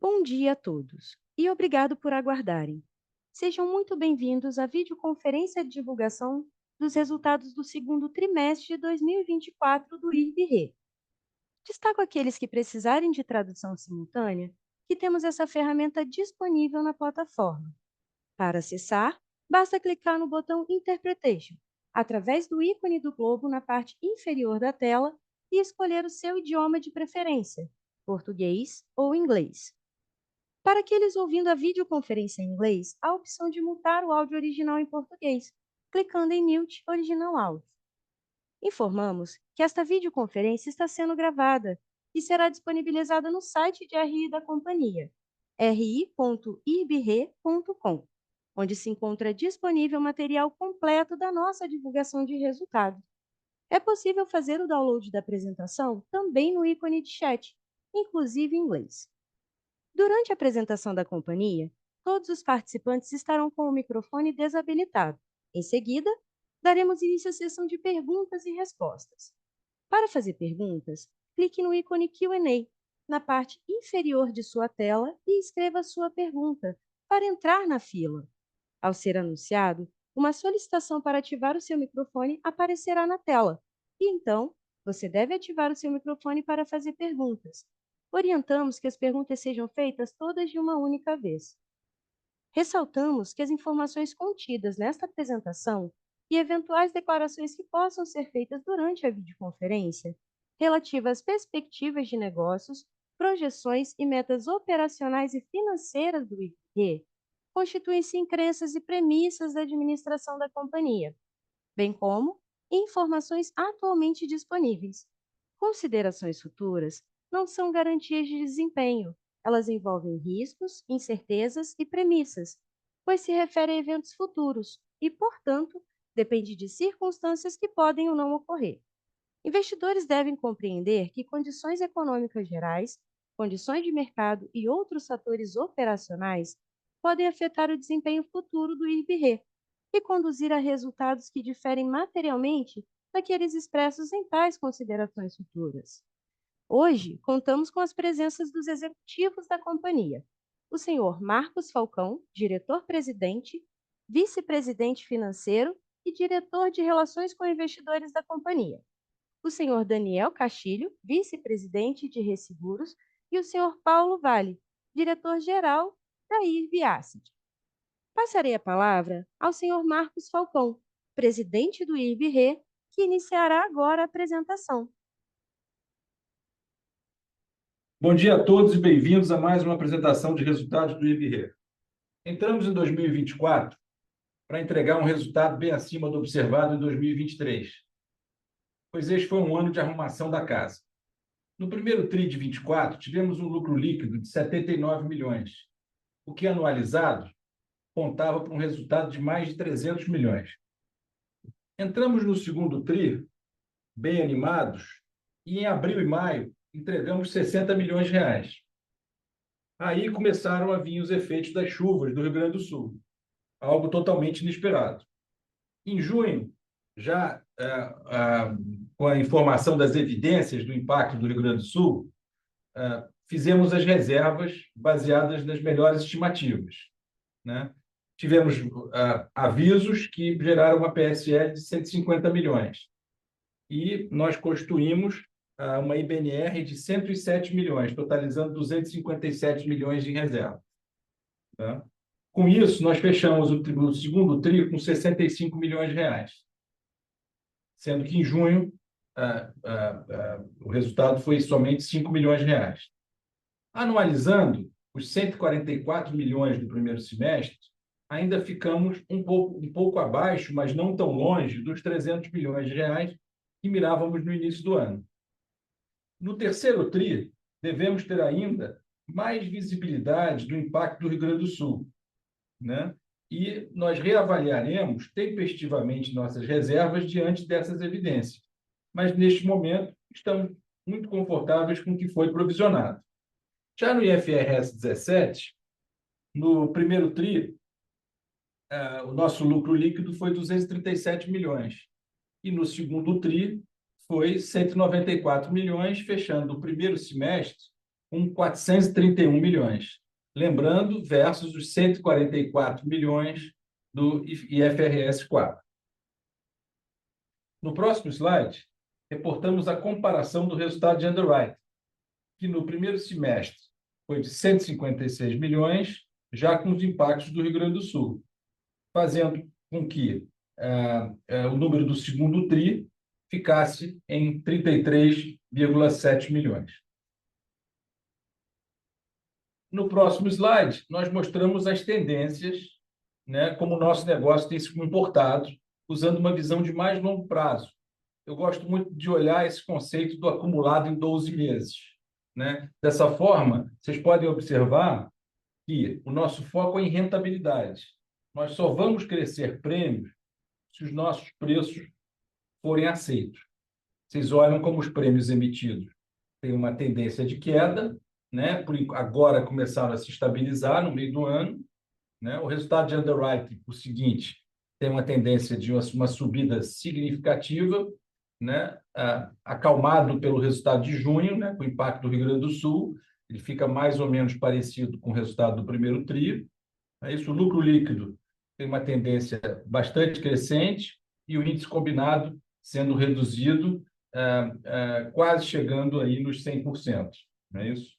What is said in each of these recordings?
Bom dia a todos e obrigado por aguardarem. Sejam muito bem-vindos à videoconferência de divulgação dos resultados do segundo trimestre de 2024 do IRB-RE. Destaco aqueles que precisarem de tradução simultânea, que temos essa ferramenta disponível na plataforma. Para acessar, basta clicar no botão Interpretation, através do ícone do globo na parte inferior da tela e escolher o seu idioma de preferência, português ou inglês. Para aqueles ouvindo a videoconferência em inglês, há a opção de mutar o áudio original em português, clicando em Mute Original Áudio. Informamos que esta videoconferência está sendo gravada e será disponibilizada no site de RI da companhia, ri.ibr.com, onde se encontra disponível material completo da nossa divulgação de resultados. É possível fazer o download da apresentação também no ícone de chat, inclusive em inglês. Durante a apresentação da companhia, todos os participantes estarão com o microfone desabilitado. Em seguida, daremos início à sessão de perguntas e respostas. Para fazer perguntas, clique no ícone Q&A na parte inferior de sua tela e escreva sua pergunta para entrar na fila. Ao ser anunciado, uma solicitação para ativar o seu microfone aparecerá na tela e então você deve ativar o seu microfone para fazer perguntas. Orientamos que as perguntas sejam feitas todas de uma única vez. Ressaltamos que as informações contidas nesta apresentação e eventuais declarações que possam ser feitas durante a videoconferência, relativas às perspectivas de negócios, projeções e metas operacionais e financeiras do IPE, constituem-se em crenças e premissas da administração da companhia, bem como informações atualmente disponíveis. Considerações futuras não são garantias de desempenho, elas envolvem riscos, incertezas e premissas, pois se referem a eventos futuros e, portanto, depende de circunstâncias que podem ou não ocorrer. Investidores devem compreender que condições econômicas gerais, condições de mercado e outros fatores operacionais podem afetar o desempenho futuro do IRB e conduzir a resultados que diferem materialmente daqueles expressos em tais considerações futuras. Hoje, contamos com as presenças dos executivos da companhia: o senhor Marcos Falcão, diretor-presidente, vice-presidente financeiro e diretor de relações com investidores da companhia; o senhor Daniel Castilho, vice-presidente de Resseguros, e o senhor Paulo Vale, diretor-geral da IRB Asset. Passarei a palavra ao senhor Marcos Falcão, presidente do IRB-RE, que iniciará agora a apresentação. Bom dia a todos e bem-vindos a mais uma apresentação de resultados do IBRE. Entramos em 2024 para entregar um resultado bem acima do observado em 2023, pois este foi um ano de arrumação da casa. No primeiro TRI de 24, tivemos um lucro líquido de 79 milhões, o que anualizado contava para um resultado de mais de 300 milhões. Entramos no segundo TRI bem animados e em abril e maio entregamos 60 milhões de reais. Aí começaram a vir os efeitos das chuvas do Rio Grande do Sul, algo totalmente inesperado. Em junho, já com a informação das evidências do impacto do Rio Grande do Sul, fizemos as reservas baseadas nas melhores estimativas, né? Tivemos avisos que geraram uma PSL de 150 milhões e nós constituímos uma IBNR de 107 milhões, totalizando 257 milhões de reserva. Tá? Com isso, nós fechamos o segundo TRI com 65 milhões de reais, sendo que em junho o resultado foi somente 5 milhões de reais. Anualizando os 144 milhões do primeiro semestre, ainda ficamos um pouco abaixo, mas não tão longe, dos 300 milhões de reais que mirávamos no início do ano. No terceiro TRI, devemos ter ainda mais visibilidade do impacto do Rio Grande do Sul, né? E nós reavaliaremos tempestivamente nossas reservas diante dessas evidências. Mas, neste momento, estamos muito confortáveis com o que foi provisionado. Já no IFRS 17, no primeiro TRI, o nosso lucro líquido foi 237 milhões. E no segundo TRI, foi 194 milhões, fechando o primeiro semestre com 431 milhões. Lembrando, versus os 144 milhões do IFRS 4. No próximo slide, reportamos a comparação do resultado de underwriting, que no primeiro semestre foi de 156 milhões, já com os impactos do Rio Grande do Sul, fazendo com que o número do segundo TRI ficasse em 33,7 milhões. No próximo slide, nós mostramos as tendências, né, como o nosso negócio tem se comportado, usando uma visão de mais longo prazo. Eu gosto muito de olhar esse conceito do acumulado em 12 meses. Né? Dessa forma, vocês podem observar que o nosso foco é em rentabilidade. Nós só vamos crescer prêmios se os nossos preços forem aceitos. Vocês olham como os prêmios emitidos têm uma tendência de queda, né? Agora começaram a se estabilizar no meio do ano. Né? O resultado de underwriting, o seguinte, tem uma tendência de uma subida significativa, né? Acalmado pelo resultado de junho, né? Com o impacto do Rio Grande do Sul, ele fica mais ou menos parecido com o resultado do primeiro TRI. É isso, o lucro líquido tem uma tendência bastante crescente e o índice combinado sendo reduzido, quase chegando aí nos 100%. Não é isso?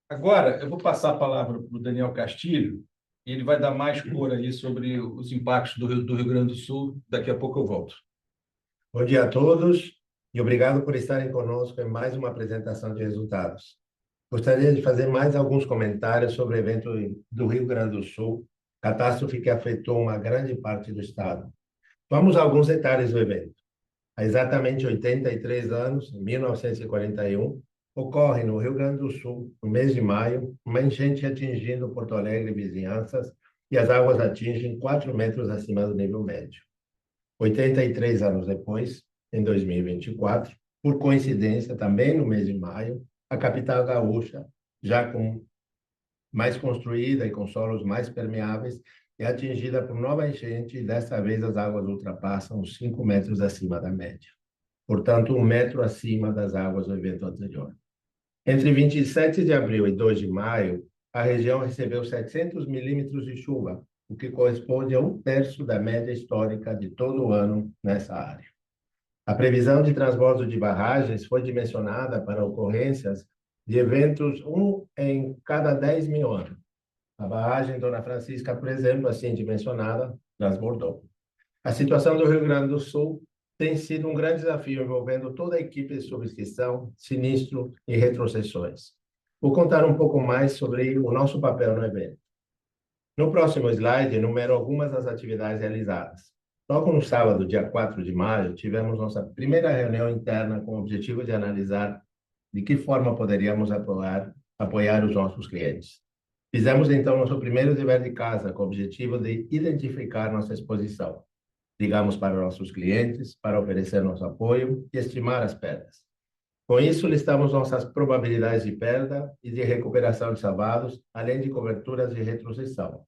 Agora, eu vou passar a palavra para o Daniel Castilho, e ele vai dar mais cor aí sobre os impactos do Rio Grande do Sul. Daqui a pouco eu volto. Bom dia a todos e obrigado por estarem conosco em mais uma apresentação de resultados. Gostaria de fazer mais alguns comentários sobre o evento do Rio Grande do Sul, catástrofe que afetou uma grande parte do estado. Vamos a alguns detalhes do evento. Há exatamente 83 anos, em 1941, ocorre no Rio Grande do Sul, no mês de maio, uma enchente atingindo Porto Alegre e vizinhanças, e as águas atingem 4 metros acima do nível médio. 83 anos depois, em 2024, por coincidência, também no mês de maio, a capital gaúcha, já mais construída e com solos mais permeáveis, é atingida por nova enchente e desta vez as águas ultrapassam os 5 metros acima da média. Portanto, 1 metro acima das águas do evento anterior. Entre 27 de abril e 2 de maio, a região recebeu 700 milímetros de chuva, o que corresponde a 1/3 da média histórica de todo o ano nessa área. A previsão de transbordo de barragens foi dimensionada para ocorrências de eventos 1 em cada 10 mil anos. A barragem Dona Francisca, por exemplo, assim dimensionada, transbordou. A situação do Rio Grande do Sul tem sido um grande desafio envolvendo toda a equipe de subscrição, sinistro e retrocessões. Vou contar um pouco mais sobre o nosso papel no evento. No próximo slide, enumero algumas das atividades realizadas. Logo no sábado, dia 4 de maio, tivemos nossa primeira reunião interna com o objetivo de analisar de que forma poderíamos apoiar os nossos clientes. Fizemos, então, nosso primeiro dever de casa com o objetivo de identificar nossa exposição. Ligamos para nossos clientes para oferecer nosso apoio e estimar as perdas. Com isso, listamos nossas probabilidades de perda e de recuperação de salvados, além de coberturas de retrocessão.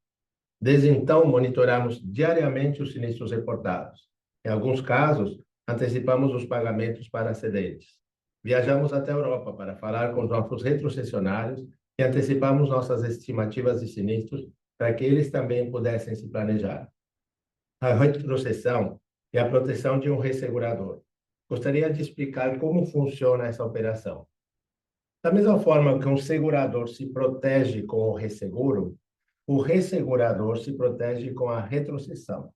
Desde então, monitoramos diariamente os sinistros reportados. Em alguns casos, antecipamos os pagamentos para acidentes. Viajamos até a Europa para falar com os nossos retrocessionários e antecipamos nossas estimativas de sinistros para que eles também pudessem se planejar. A retrocessão é a proteção de um ressegurador. Gostaria de explicar como funciona essa operação. Da mesma forma que um segurador se protege com o resseguro, o ressegurador se protege com a retrocessão.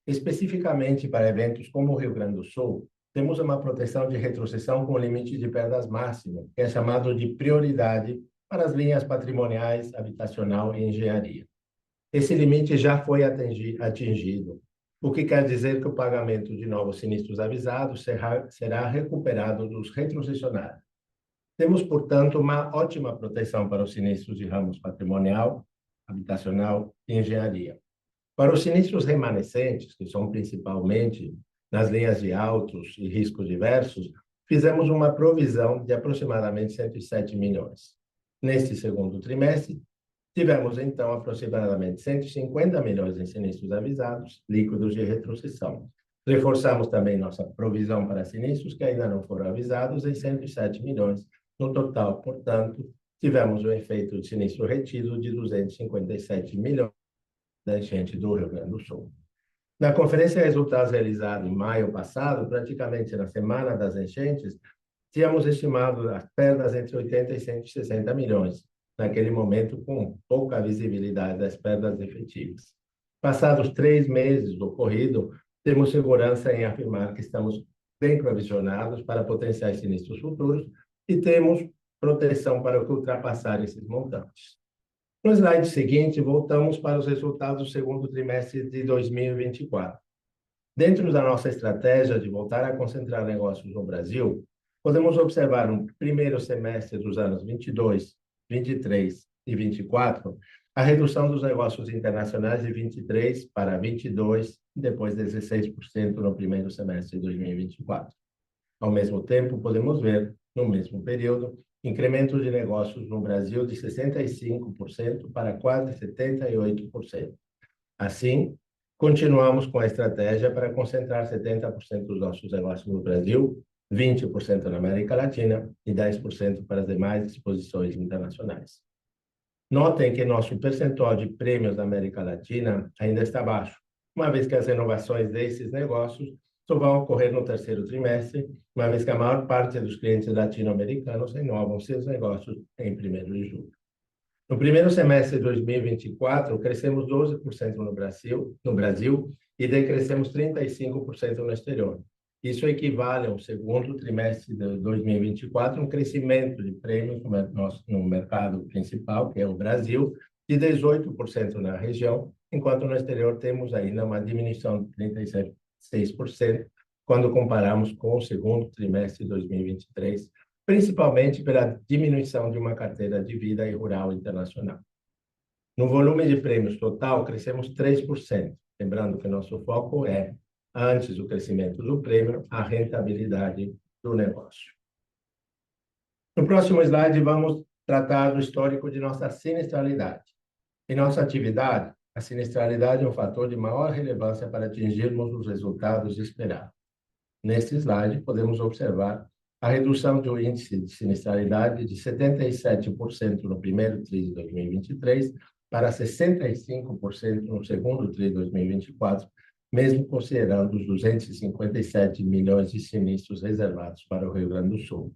Especificamente para eventos como o Rio Grande do Sul, temos uma proteção de retrocessão com limite de perdas máximo, que é chamado de prioridade para as linhas patrimoniais, habitacional e engenharia. Esse limite já foi atingido, o que quer dizer que o pagamento de novos sinistros avisados será recuperado dos retrocessionários. Temos, portanto, uma ótima proteção para os sinistros de ramos patrimonial, habitacional e engenharia. Para os sinistros remanescentes, que são principalmente nas linhas de autos e riscos diversos, fizemos uma provisão de aproximadamente 107 milhões. Neste segundo trimestre, tivemos, então, aproximadamente 150 milhões em sinistros avisados, líquidos de retrocessão, Reforçamos também nossa provisão para sinistros que ainda não foram avisados em 107 milhões no total. Portanto, tivemos um efeito de sinistro retido de 257 milhões da enchente do Rio Grande do Sul. Na conferência de resultados realizada em maio passado, praticamente na semana das enchentes, tínhamos estimado as perdas entre 80 e 160 milhões, naquele momento com pouca visibilidade das perdas efetivas. Passados 3 meses do ocorrido, temos segurança em afirmar que estamos bem provisionados para potenciais sinistros futuros e temos proteção para ultrapassar esses montantes. No slide seguinte, voltamos para os resultados do segundo trimestre de 2024. Dentro da nossa estratégia de voltar a concentrar negócios no Brasil, podemos observar no primeiro semestre dos anos 22, 23 e 24, a redução dos negócios internacionais de 23 para 22 e depois 16% no primeiro semestre de 2024. Ao mesmo tempo, podemos ver, no mesmo período, incremento de negócios no Brasil de 65% para quase 78%. Assim, continuamos com a estratégia para concentrar 70% dos nossos negócios no Brasil, 20% na América Latina e 10% para as demais exposições internacionais. Notem que nosso percentual de prêmios na América Latina ainda está baixo, uma vez que as renovações desses negócios só vão ocorrer no terceiro trimestre, uma vez que a maior parte dos clientes latino-americanos renovam seus negócios em 1º de julho. No primeiro semestre de 2024, crescemos 12% no Brasil e decrescemos 35% no exterior. Isso equivale ao segundo trimestre de 2024, um crescimento de prêmios no mercado principal, que é o Brasil, de 18% na região, enquanto no exterior temos ainda uma diminuição de 36%, quando comparamos com o segundo trimestre de 2023, principalmente pela diminuição de uma carteira de vida e rural internacional. No volume de prêmios total, crescemos 3%, lembrando que nosso foco é, antes do crescimento do prêmio, a rentabilidade do negócio. No próximo slide, vamos tratar do histórico de nossa sinistralidade. Em nossa atividade, a sinistralidade é um fator de maior relevância para atingirmos os resultados esperados. Neste slide, podemos observar a redução do índice de sinistralidade de 77% no primeiro TRI de 2023 para 65% no segundo TRI de 2024, mesmo considerando os 257 milhões de sinistros reservados para o Rio Grande do Sul.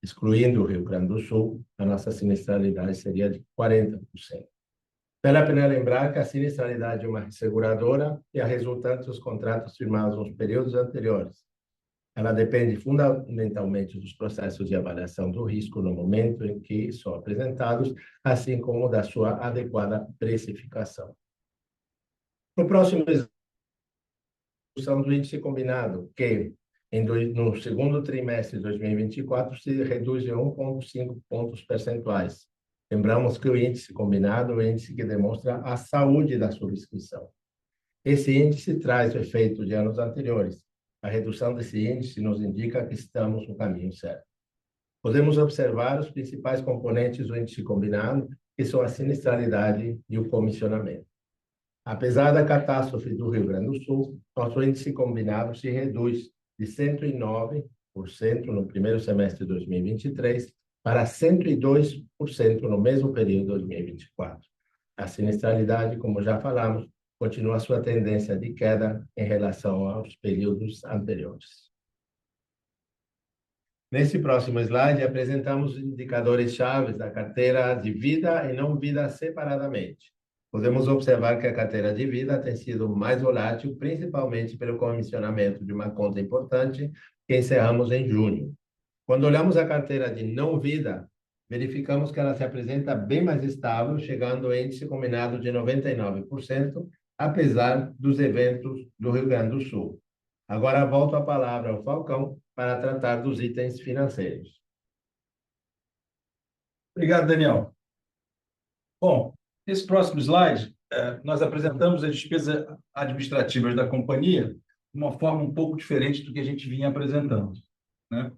Excluindo o Rio Grande do Sul, a nossa sinistralidade seria de 40%. Vale a pena lembrar que a sinistralidade de uma seguradora é a resultante dos contratos firmados nos períodos anteriores. Ela depende fundamentalmente dos processos de avaliação do risco no momento em que são apresentados, assim como da sua adequada precificação. No próximo slide, do índice combinado, que no segundo trimestre de 2024 se reduz em 1,5 pontos percentuais. Lembramos que o índice combinado é o índice que demonstra a saúde da subscrição. Esse índice traz o efeito de anos anteriores. A redução desse índice nos indica que estamos no caminho certo. Podemos observar os principais componentes do índice combinado, que são a sinistralidade e o comissionamento. Apesar da catástrofe do Rio Grande do Sul, nosso índice combinado se reduz de 109% no primeiro semestre de 2023 para 102% no mesmo período de 2024. A sinistralidade, como já falamos, continua a sua tendência de queda em relação aos períodos anteriores. Nesse próximo slide, apresentamos os indicadores-chave da carteira de vida e não vida separadamente. Podemos observar que a carteira de vida tem sido mais volátil, principalmente pelo comissionamento de uma conta importante que encerramos em junho. Quando olhamos a carteira de não vida, verificamos que ela se apresenta bem mais estável, chegando ao índice combinado de 99%, apesar dos eventos do Rio Grande do Sul. Agora volto a palavra ao Falcão para tratar dos itens financeiros. Obrigado, Daniel. Bom, nesse próximo slide, nós apresentamos as despesas administrativas da companhia de uma forma um pouco diferente do que a gente vinha apresentando, né?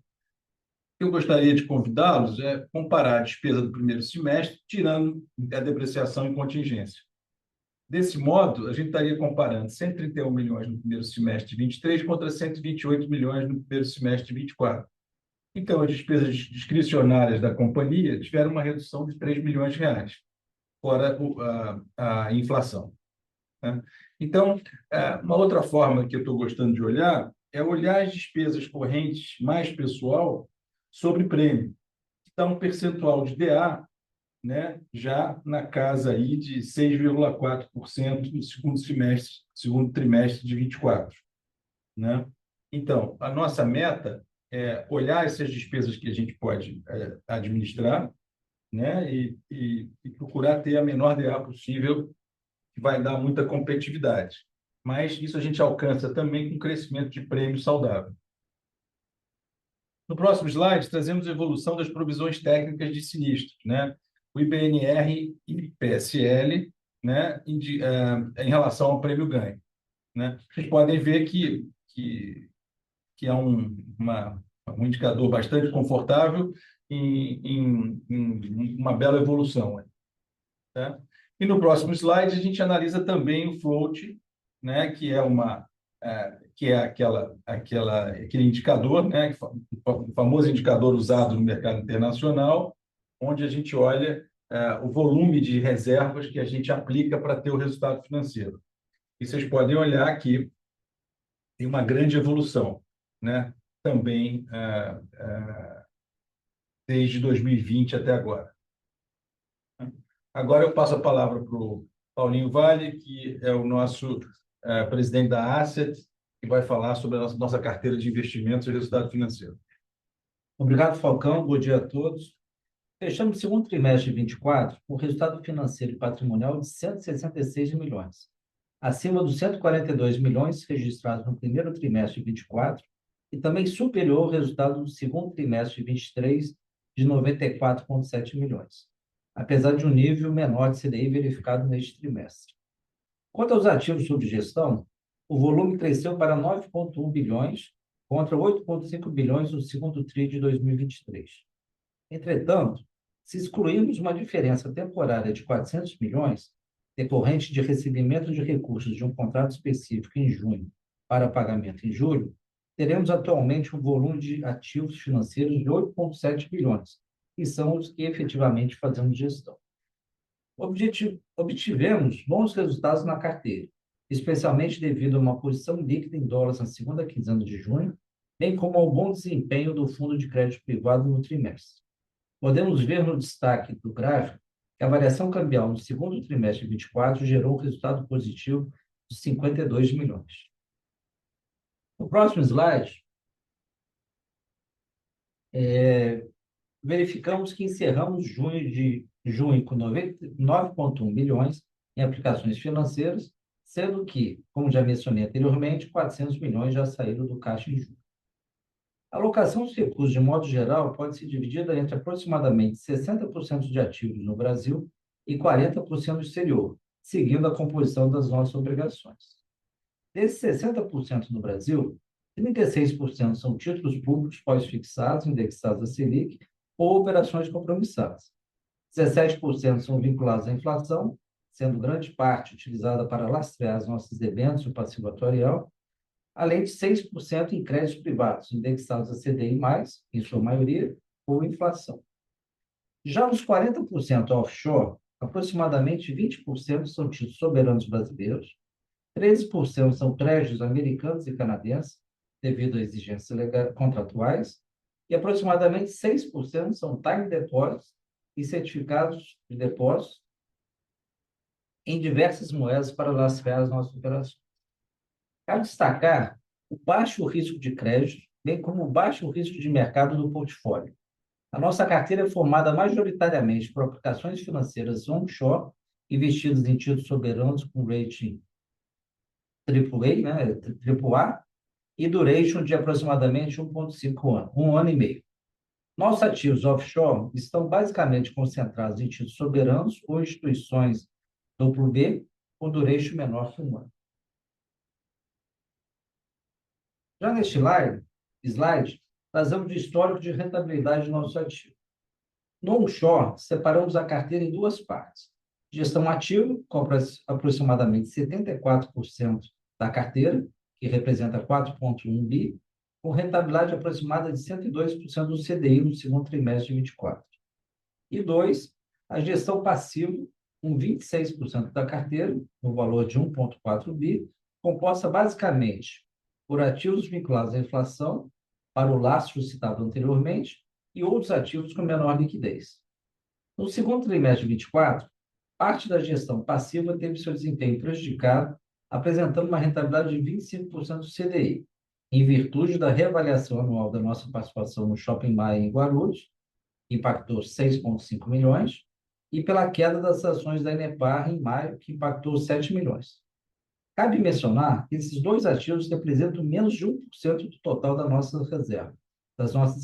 O que eu gostaria de convidá-los é comparar a despesa do primeiro semestre, tirando a depreciação e contingência. Desse modo, a gente estaria comparando 131 milhões no primeiro semestre de 23 contra 128 milhões no primeiro semestre de 24. Então, as despesas discricionárias da companhia tiveram uma redução de 3 milhões de reais, fora a inflação, né? Então, uma outra forma que eu estou gostando de olhar é olhar as despesas correntes mais pessoal sobre prêmio, que está um percentual de DA, né, já na casa aí de 6,4% no segundo trimestre de 24, né? Então, a nossa meta é olhar essas despesas que a gente pode administrar, né, e procurar ter a menor DA possível, que vai dar muita competitividade. Mas isso a gente alcança também com crescimento de prêmio saudável. No próximo slide, trazemos a evolução das provisões técnicas de sinistros, né? O IBNR e PSL, né? Em relação ao prêmio ganho, né? Vocês podem ver que é um indicador bastante confortável em uma bela evolução, né? E no próximo slide, a gente analisa também o float, né? Que é aquele indicador, né? O famoso indicador usado no mercado internacional, onde a gente olha o volume de reservas que a gente aplica para ter o resultado financeiro. E vocês podem olhar aqui, tem uma grande evolução, né? Também desde 2020 até agora. Agora eu passo a palavra para o Paulinho Vale, que é o nosso presidente da Asset, que vai falar sobre a nossa carteira de investimentos e resultado financeiro. Obrigado, Falcão. Bom dia a todos. Fechamos o segundo trimestre de 24 com resultado financeiro e patrimonial de 166 milhões, acima dos 142 milhões registrados no primeiro trimestre de 24 e também superior ao resultado do segundo trimestre de 23 de 94,7 milhões, apesar de um nível menor de CDI verificado neste trimestre. Quanto aos ativos sob gestão, o volume cresceu para 9,1 bilhões contra 8,5 bilhões no segundo TRI de 2023. Entretanto, se excluirmos uma diferença temporária de 400 milhões, decorrente de recebimento de recursos de um contrato específico em junho para pagamento em julho, teremos atualmente um volume de ativos financeiros de 8,7 bilhões, que são os que efetivamente fazemos gestão. Obtivemos bons resultados na carteira, especialmente devido a uma posição líquida em dólares na segunda quinzena de junho, bem como ao bom desempenho do fundo de crédito privado no trimestre. Podemos ver no destaque do gráfico que a variação cambial no segundo trimestre de 24 gerou um resultado positivo de 52 milhões. No próximo slide, verificamos que encerramos junho com 9,1 bilhões em aplicações financeiras, sendo que, como já mencionei anteriormente, 400 milhões já saíram do caixa em julho. A alocação dos recursos, de modo geral, pode ser dividida entre aproximadamente 60% de ativos no Brasil e 40% no exterior, seguindo a composição das nossas obrigações. Desses 60% no Brasil, 36% são títulos públicos pós-fixados, indexados a Selic, ou operações compromissadas. 17% são vinculados à inflação, sendo grande parte utilizada para lastrear os nossos debêntures e o passivo atuarial, além de 6% em créditos privados, indexados a CDI+, em sua maioria, ou inflação. Já nos 40% offshore, aproximadamente 20% são títulos soberanos brasileiros, 13% são créditos americanos e canadenses, devido a exigências contratuais, e aproximadamente 6% são time deposits e certificados de depósito em diversas moedas para lastrear as nossas operações. Cabe destacar o baixo risco de crédito, bem como o baixo risco de mercado do portfólio. A nossa carteira é formada majoritariamente por aplicações financeiras onshore, investidas em títulos soberanos com rating AAA, né, AAA, e duration de aproximadamente 1,5 anos, 1 ano e meio. Nossos ativos offshore estão basicamente concentrados em títulos soberanos ou instituições AA, com duration menor que 1 ano. Já neste slide, trazemos o histórico de rentabilidade de nossos ativos. No onshore, separamos a carteira em duas partes. Gestão ativa, compra aproximadamente 74% da carteira, que representa 4,1 bi, com rentabilidade aproximada de 102% do CDI no segundo trimestre de 24. E 2, a gestão passiva, com 26% da carteira, no valor de 1,4 bi, composta basicamente por ativos vinculados à inflação, para o lastro citado anteriormente, e outros ativos com menor liquidez. No segundo trimestre de 24, parte da gestão passiva teve seu desempenho prejudicado, apresentando uma rentabilidade de 25% do CDI, em virtude da reavaliação anual da nossa participação no Shopping Maia em Guarulhos, que impactou 6,5 milhões, e pela queda das ações da Enepar em maio, que impactou 7 milhões. Cabe mencionar que esses dois ativos representam menos de 1% do total das nossas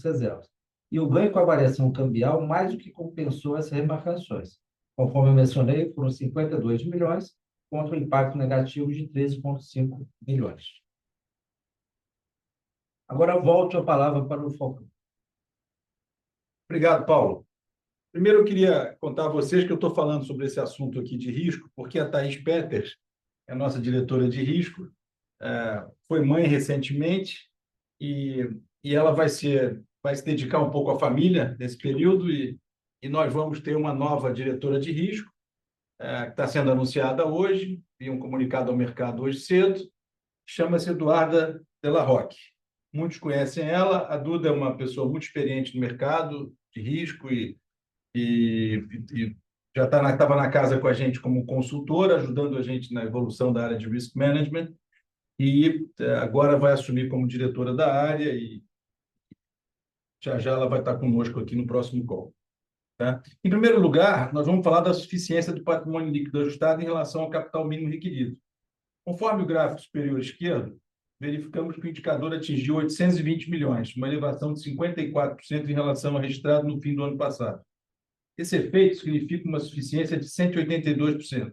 reservas. E o ganho com a variação cambial mais do que compensou essas remarcações. Conforme eu mencionei, foram 52 milhões, contra o impacto negativo de 13,5 milhões. Agora volto a palavra para o Falcão. Obrigado, Paulo. Primeiro, eu queria contar a vocês que eu estou falando sobre esse assunto aqui de risco, porque a Thaís Peters, a nossa diretora de risco, foi mãe recentemente e ela vai se dedicar um pouco à família nesse período e nós vamos ter uma nova diretora de risco, que está sendo anunciada hoje, vi um comunicado ao mercado hoje cedo, chama-se Eduarda Della Rocque. Muitos conhecem ela, a Duda é uma pessoa muito experiente no mercado de risco e já estava na casa com a gente como consultora, ajudando a gente na evolução da área de risk management, e agora vai assumir como diretora da área e já ela vai estar conosco aqui no próximo call. Tá? Em primeiro lugar, nós vamos falar da suficiência do patrimônio líquido ajustado em relação ao capital mínimo requerido. Conforme o gráfico superior esquerdo, verificamos que o indicador atingiu 820 milhões, uma elevação de 54% em relação ao registrado no fim do ano passado. Esse efeito significa uma suficiência de 182%.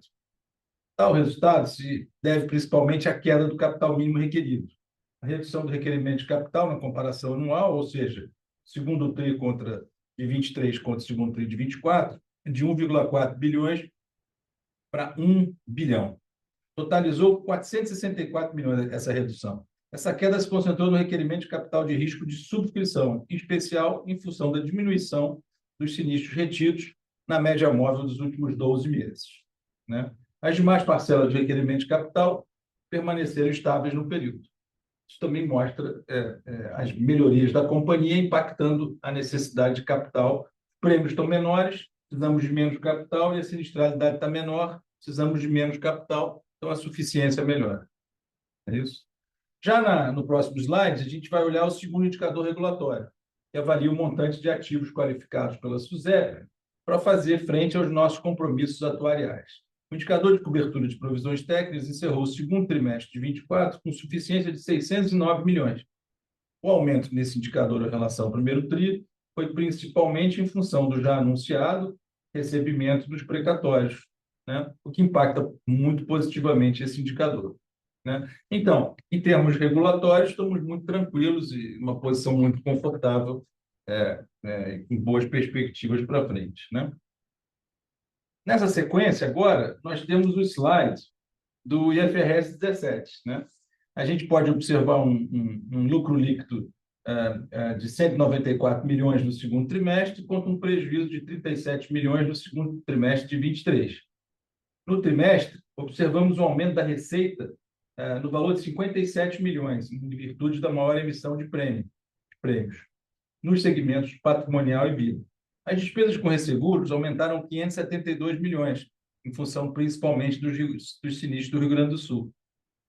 Tal resultado se deve principalmente à queda do capital mínimo requerido. A redução do requerimento de capital na comparação anual, ou seja, segundo TRI de 23 contra o segundo TRI de 24, de 1,4 bilhões para 1 bilhão. Totalizou 464 milhões essa redução. Essa queda se concentrou no requerimento de capital de risco de subscrição, em especial em função da diminuição dos sinistros retidos na média móvel dos últimos 12 meses. Né? As demais parcelas de requerimento de capital permaneceram estáveis no período. Isso também mostra as melhorias da companhia impactando a necessidade de capital. Prêmios estão menores, precisamos de menos capital, e a sinistralidade está menor, precisamos de menos capital, então a suficiência melhora. É isso? Já no próximo slide, a gente vai olhar o segundo indicador regulatório, que avalia o montante de ativos qualificados pela SUSEP para fazer frente aos nossos compromissos atuariais. O indicador de cobertura de provisões técnicas encerrou o segundo trimestre de 24 com suficiência de 609 milhões. O aumento nesse indicador em relação ao primeiro TRI foi principalmente em função do já anunciado recebimento dos precatórios, né? O que impacta muito positivamente esse indicador. Né? Então, em termos regulatórios, estamos muito tranquilos e uma posição muito confortável, com boas perspectivas para frente. Né? Nessa sequência, agora, nós temos o slide do IFRS 17. Né? A gente pode observar um lucro líquido de 194 milhões no segundo trimestre, contra um prejuízo de 37 milhões no segundo trimestre de 23. No trimestre, observamos um aumento da receita no valor de 57 milhões, em virtude da maior emissão de prêmios, nos segmentos patrimonial e vida. As despesas com resseguros aumentaram 572 milhões, em função principalmente dos sinistros do Rio Grande do Sul.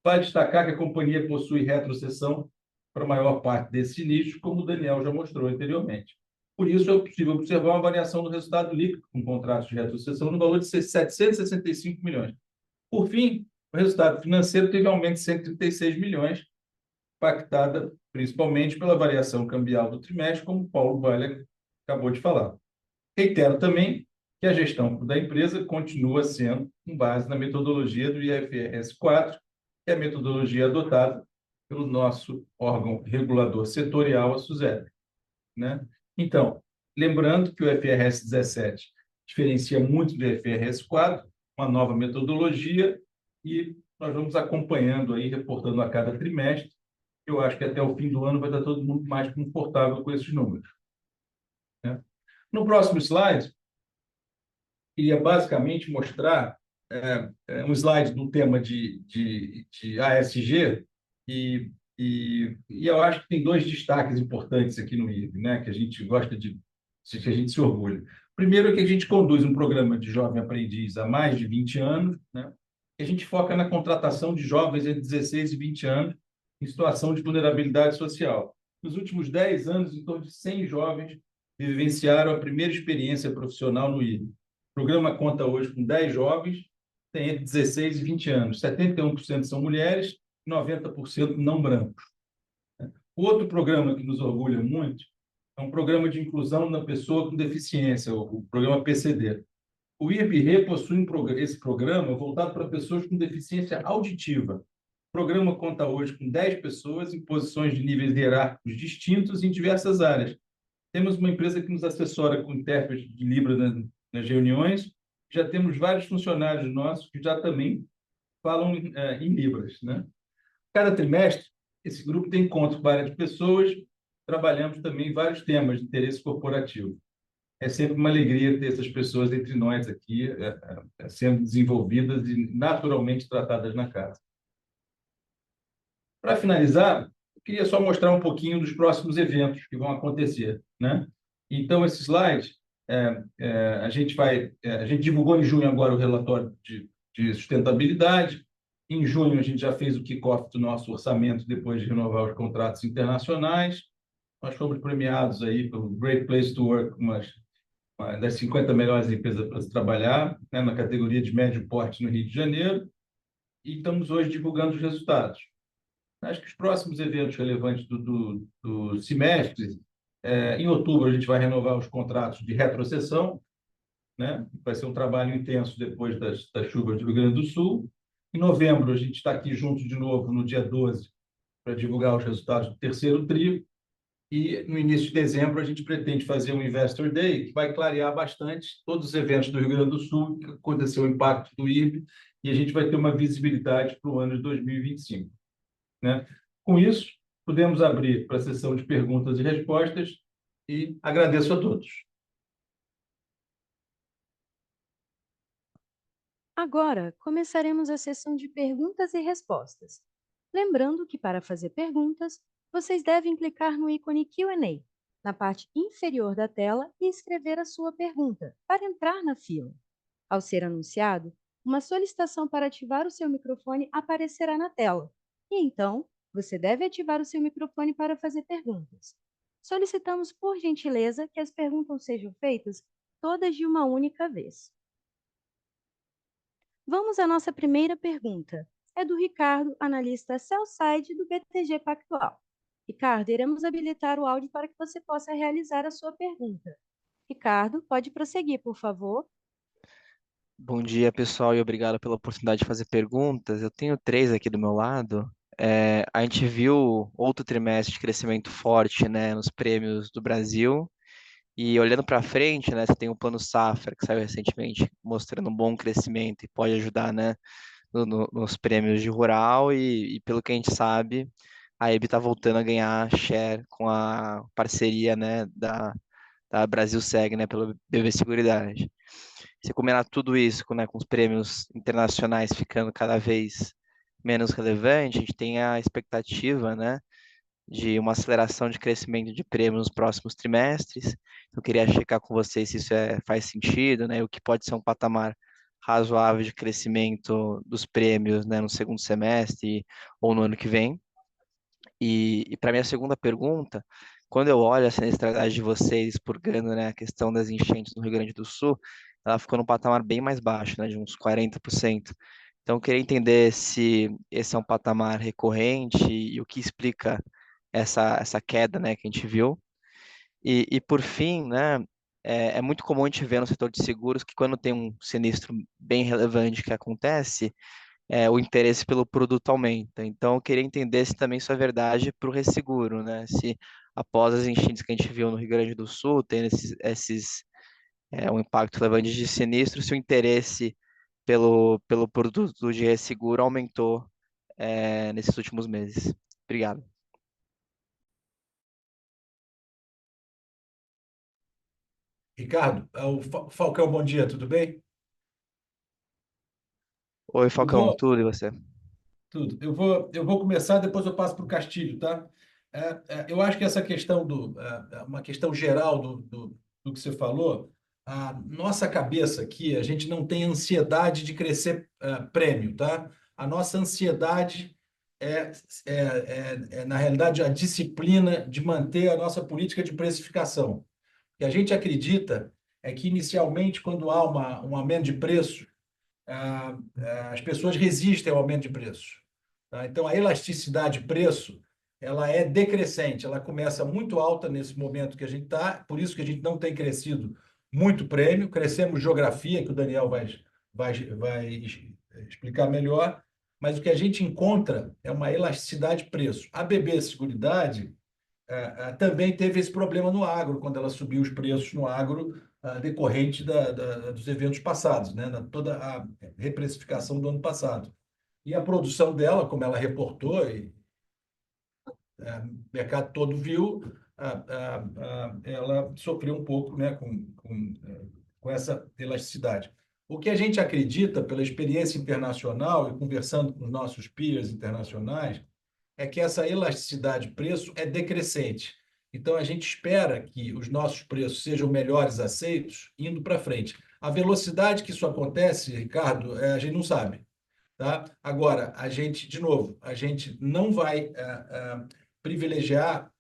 Vale destacar que a companhia possui retrocessão para a maior parte desses sinistros, como o Daniel já mostrou anteriormente. Por isso, é possível observar uma variação do resultado líquido com contratos de retrocessão no valor de 765 milhões. Por fim, o resultado financeiro teve aumento de 136 milhões, impactada principalmente pela variação cambial do trimestre, como o Paulo Vale acabou de falar. Reitero também que a gestão da empresa continua sendo com base na metodologia do IFRS 4, que é a metodologia adotada pelo nosso órgão regulador setorial, a SUSEP. Né? Então, lembrando que o IFRS 17 diferencia muito do IFRS 4, uma nova metodologia e nós vamos acompanhando aí, reportando a cada trimestre. Eu acho que até o fim do ano vai estar todo mundo mais confortável com esses números, né? No próximo slide, queria basicamente mostrar um slide do tema de ASG e eu acho que tem dois destaques importantes aqui no IRB, né, que a gente gosta que a gente se orgulha. Primeiro é que a gente conduz um programa de jovem aprendiz há mais de 20 anos, né, e a gente foca na contratação de jovens entre 16 e 20 anos em situação de vulnerabilidade social. Nos últimos 10 anos, em torno de 100 jovens vivenciaram a primeira experiência profissional no IRB. O programa conta hoje com 10 jovens, tem entre 16 e 20 anos. 71% são mulheres, 90% não brancos. O outro programa que nos orgulha muito é um programa de inclusão da pessoa com deficiência, o programa PCD. O IRB possui esse programa voltado para pessoas com deficiência auditiva. O programa conta hoje com 10 pessoas em posições de níveis hierárquicos distintos em diversas áreas. Temos uma empresa que nos assessora com intérprete de Libra nas reuniões. Já temos vários funcionários nossos que já também falam em Libras, né? Cada trimestre, esse grupo tem encontro com várias pessoas, trabalhamos também vários temas de interesse corporativo. É sempre uma alegria ter essas pessoas entre nós aqui, sendo desenvolvidas e naturalmente tratadas na casa. Para finalizar, eu queria só mostrar um pouquinho dos próximos eventos que vão acontecer, né? Então, esse slide, a gente divulgou em junho agora o relatório de sustentabilidade. Em junho, a gente já fez o kickoff do nosso orçamento depois de renovar os contratos internacionais. Nós fomos premiados aí pelo Great Place to Work, uma das 50 melhores empresas para se trabalhar, né, na categoria de médio porte no Rio de Janeiro. E estamos hoje divulgando os resultados. Acho que os próximos eventos relevantes do semestre, em outubro, a gente vai renovar os contratos de retrocessão, né? Vai ser um trabalho intenso depois das chuvas do Rio Grande do Sul. Em novembro, a gente está aqui junto de novo, no dia 12, para divulgar os resultados do terceiro TRI. E no início de dezembro, a gente pretende fazer um Investor Day, que vai clarear bastante todos os eventos do Rio Grande do Sul, que aconteceu o impacto do IRB, e a gente vai ter uma visibilidade para o ano de 2025. Né? Com isso, podemos abrir para a sessão de perguntas e respostas e agradeço a todos. Agora, começaremos a sessão de perguntas e respostas. Lembrando que, para fazer perguntas, vocês devem clicar no ícone Q&A na parte inferior da tela e escrever a sua pergunta para entrar na fila. Ao ser anunciado, uma solicitação para ativar o seu microfone aparecerá na tela, e então você deve ativar o seu microfone para fazer perguntas. Solicitamos, por gentileza, que as perguntas sejam feitas todas de uma única vez. Vamos à nossa primeira pergunta. É do Ricardo, analista sell-side do BTG Pactual. Ricardo, iremos habilitar o áudio para que você possa realizar a sua pergunta. Ricardo, pode prosseguir, por favor. Bom dia, pessoal, e obrigado pela oportunidade de fazer perguntas. Eu tenho três aqui do meu lado. A gente viu outro trimestre de crescimento forte, né, nos prêmios do Brasil. E olhando para frente, né, você tem o Plano Safra, que saiu recentemente, mostrando um bom crescimento e pode ajudar, né, nos prêmios de rural. E pelo que a gente sabe, a EB está voltando a ganhar share com a parceria, né, da Brasil Seg, né, pelo BB Seguridade. Se combinar tudo isso com os prêmios internacionais ficando cada vez menos relevante, a gente tem a expectativa, né, de uma aceleração de crescimento de prêmios nos próximos trimestres. Eu queria checar com vocês se isso faz sentido, né, o que pode ser um patamar razoável de crescimento dos prêmios, né, no segundo semestre ou no ano que vem. E para minha segunda pergunta, quando eu olho a sinistralidade de vocês purgando, né, a questão das enchentes no Rio Grande do Sul, ela ficou num patamar bem mais baixo, né, de uns 40%. Então, eu queria entender se esse é um patamar recorrente e o que explica essa queda, né, que a gente viu. E por fim, né, é muito comum a gente ver no setor de seguros que quando tem um sinistro bem relevante que acontece, o interesse pelo produto aumenta. Então, eu queria entender se também isso é verdade para o resseguro, né? Se após as enchentes que a gente viu no Rio Grande do Sul, tendo um impacto relevante de sinistro, se o interesse pelo produto de resseguro aumentou nesses últimos meses. Obrigado. Ricardo, Falcão, bom dia, tudo bem? Oi, Eu Falcão, vou, tudo e você? tudo. Eu vou começar, depois eu passo para o Castilho, tá? Eu acho que essa questão uma questão geral do que você falou, a nossa cabeça aqui, a gente não tem ansiedade de crescer prêmio, tá? A nossa ansiedade é, na realidade, a disciplina de manter a nossa política de precificação. O que a gente acredita é que, inicialmente, quando há um aumento de preço, as pessoas resistem ao aumento de preço. Tá? Então, a elasticidade de preço ela é decrescente, ela começa muito alta nesse momento que a gente está, por isso que a gente não tem crescido muito prêmio, crescemos geografia, que o Daniel vai explicar melhor, mas o que a gente encontra é uma elasticidade de preço. A BB Seguridade também teve esse problema no agro, quando ela subiu os preços no agro decorrente dos eventos passados, né? Toda a reprecificação do ano passado. E a produção dela, como ela reportou, e o mercado todo viu, ela sofreu um pouco, né, com essa elasticidade. O que a gente acredita, pela experiência internacional e conversando com os nossos peers internacionais, é que essa elasticidade de preço é decrescente. Então, a gente espera que os nossos preços sejam melhores aceitos indo para frente. A velocidade que isso acontece, Ricardo, a gente não sabe. Tá? Agora, de novo, a gente não vai privilegiar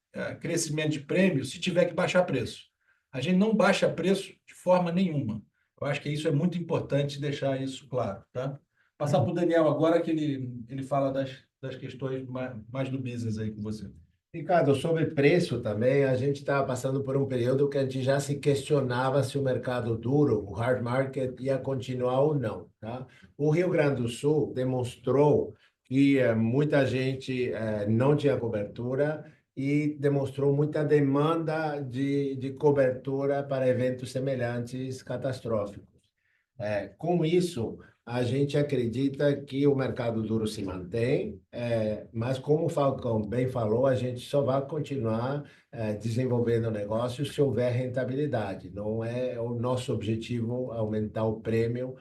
crescimento de prêmio se tiver que baixar preço. A gente não baixa preço de forma nenhuma. Eu acho que isso é muito importante deixar isso claro. Tá? Passar para o Daniel agora, que ele fala das questões mais do business aí com você. Ricardo, sobre preço também, a gente estava passando por um período que a gente já se questionava se o mercado duro, o hard market, ia continuar ou não, tá? O Rio Grande do Sul demonstrou que muita gente não tinha cobertura e demonstrou muita demanda de cobertura para eventos semelhantes catastróficos. Com isso, a gente acredita que o mercado duro se mantém, mas como o Falcão bem falou, a gente só vai continuar desenvolvendo o negócio se houver rentabilidade. Não é o nosso objetivo aumentar o prêmio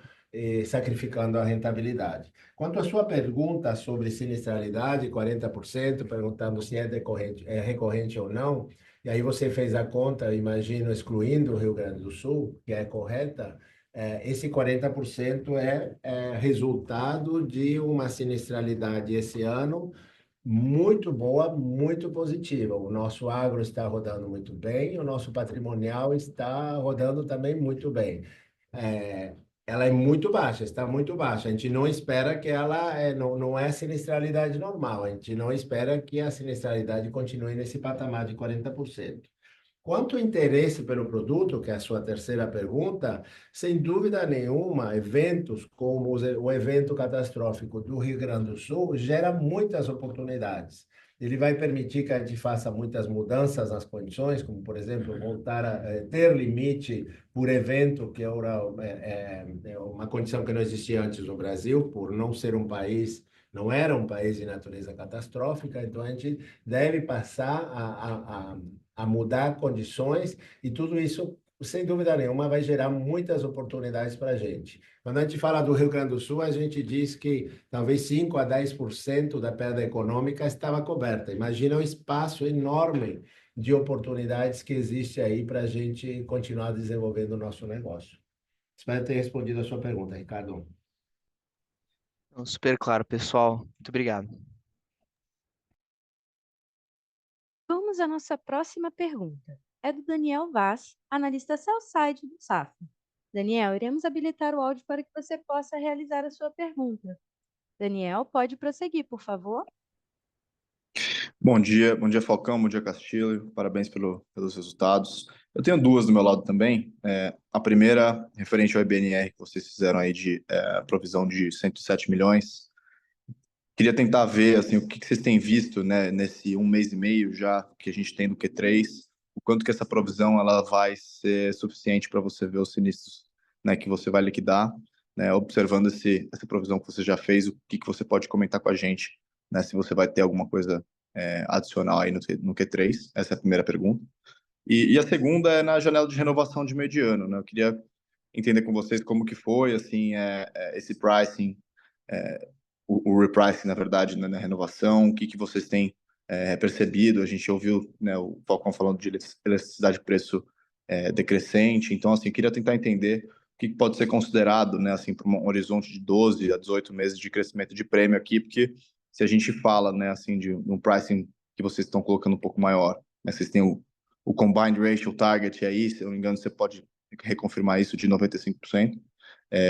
sacrificando a rentabilidade. Quanto à sua pergunta sobre sinistralidade, 40%, perguntando se é recorrente ou não, e aí você fez a conta, imagino, excluindo o Rio Grande do Sul, que é correta. Esse 40% é resultado de uma sinistralidade esse ano muito boa, muito positiva. O nosso agro está rodando muito bem, o nosso patrimonial está rodando também muito bem. É, Ela é muito baixa, está muito baixa. A gente não espera que não é sinistralidade normal. A gente não espera que a sinistralidade continue nesse patamar de 40%. Quanto ao interesse pelo produto, que é a sua terceira pergunta, sem dúvida nenhuma, eventos como o evento catastrófico do Rio Grande do Sul gera muitas oportunidades. Ele vai permitir que a gente faça muitas mudanças nas condições, como, por exemplo, voltar a ter limite por evento, que é uma condição que não existia antes no Brasil, por não ser um país, não era um país de natureza catastrófica, então a gente deve passar a mudar condições e tudo isso, sem dúvida nenhuma, vai gerar muitas oportunidades para a gente. Quando a gente fala do Rio Grande do Sul, a gente diz que talvez 5 a 10% da perda econômica estava coberta. Imagina o espaço enorme de oportunidades que existe aí para a gente continuar desenvolvendo o nosso negócio. Espero ter respondido a sua pergunta, Ricardo. Então, super claro, pessoal. Muito obrigado. Vamos à nossa próxima pergunta. É do Daniel Vaz, analista sell-side do Safra. Daniel, iremos habilitar o áudio para que você possa realizar a sua pergunta. Daniel, pode prosseguir, por favor? Bom dia Falcão, bom dia Castilho, parabéns pelos resultados. Eu tenho duas do meu lado também. A primeira, referente ao IBNR que vocês fizeram aí de provisão de 107 milhões. Queria tentar ver assim, o que vocês têm visto, né, nesse 1 mês e meio já que a gente tem do Q3, o quanto que essa provisão ela vai ser suficiente para você ver os sinistros, né, que você vai liquidar. né, observando essa provisão que você já fez, o que você pode comentar com a gente, né, se você vai ter alguma coisa adicional aí no Q3, essa é a primeira pergunta. E a segunda é na janela de renovação de mediano, né, eu queria entender com vocês como que foi, assim, esse pricing, o repricing, na verdade, né, na renovação, o que vocês têm percebido. A gente ouviu, né, o Falcão falando de elasticidade de preço decrescente, então, assim, eu queria tentar entender o que pode ser considerado, né, assim, para um horizonte de 12 a 18 meses de crescimento de prêmio aqui, porque se a gente fala, né, assim, de um pricing que vocês estão colocando um pouco maior, né, vocês têm o combined ratio target aí, se eu não me engano, você pode reconfirmar isso de 95%.